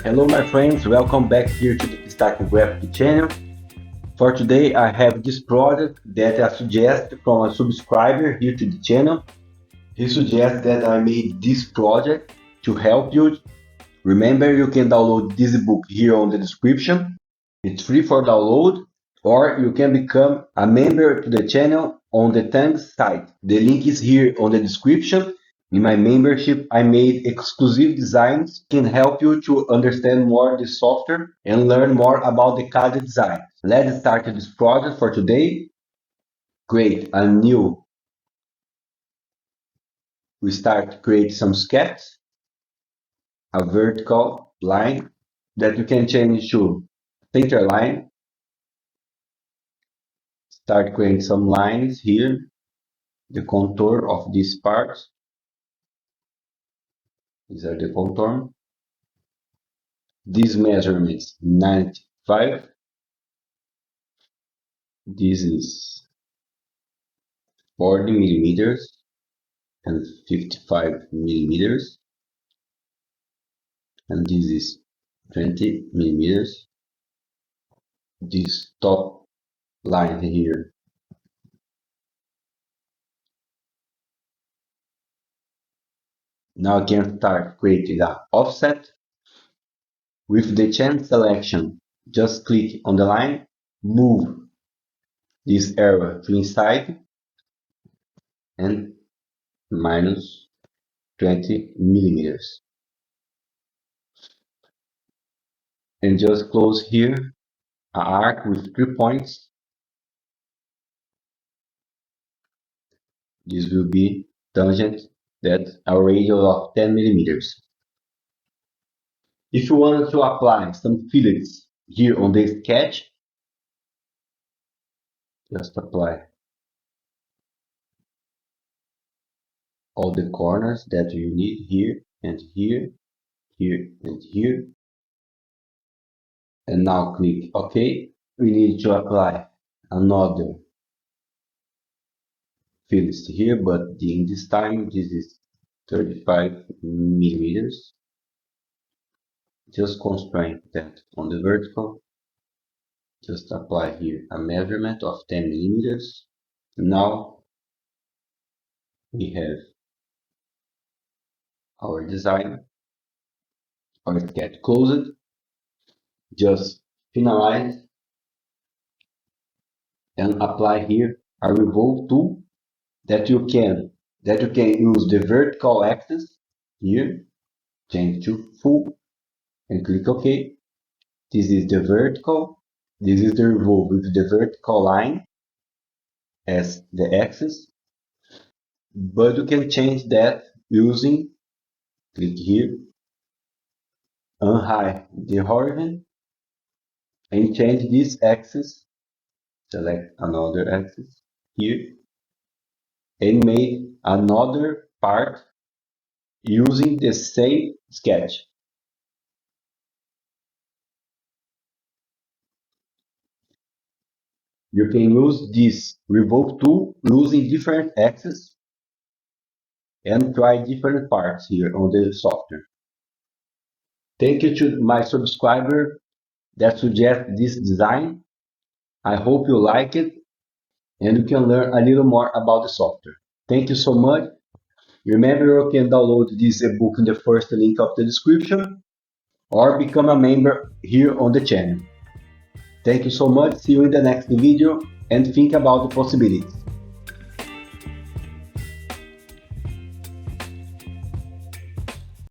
Hello my friends, welcome back here to the Pistacchio graphic channel. For today I have this project that I suggest from a subscriber here to the channel. He suggests that I made this project to help you. Remember, you can download this book here on the description. It's free for download, or you can become a member to the channel on the Thanks site. The link is here on the description. In my membership, I made exclusive designs that can help you to understand more the software and learn more about the CAD design. Let's start this project for today. Create a new. We start to create some sketch, a vertical line that you can change to center line. Start creating some lines here, the contour of this part. These are the contour. These measurements 95. This is 40 millimeters and 55 millimeters. And this is 20 millimeters. This top line here now I can start creating an offset. With the chain selection, just click on the line, move this arrow to inside and minus 20 millimeters. And just close here an arc with 3 points. This will be tangent that a radius of 10 millimeters. If you want to apply some fillets here on the sketch, just apply all the corners that you need here and here, here and here. And now click OK. We need to apply another fillets here, but in this time this is 35 millimeters. Just constrain that on the vertical. Just apply here a measurement of 10 millimeters. Now we have our design. Our sketch closed. Just finalize and apply here a Revolve tool that you can use the vertical axis here, change to full and click OK. This is the vertical. This is the Revolve with the vertical line as the axis, but you can change that using, click here, unhide the horizon and change this axis, select another axis here and make another part using the same sketch. You can use this Revolve tool using different axes and try different parts here on the software. Thank you to my subscriber that suggested this design. I hope you like it and you can learn a little more about the software. Thank you so much. Remember, you can download this ebook in the first link of the description or become a member here on the channel. Thank you so much. See you in the next video and think about the possibilities.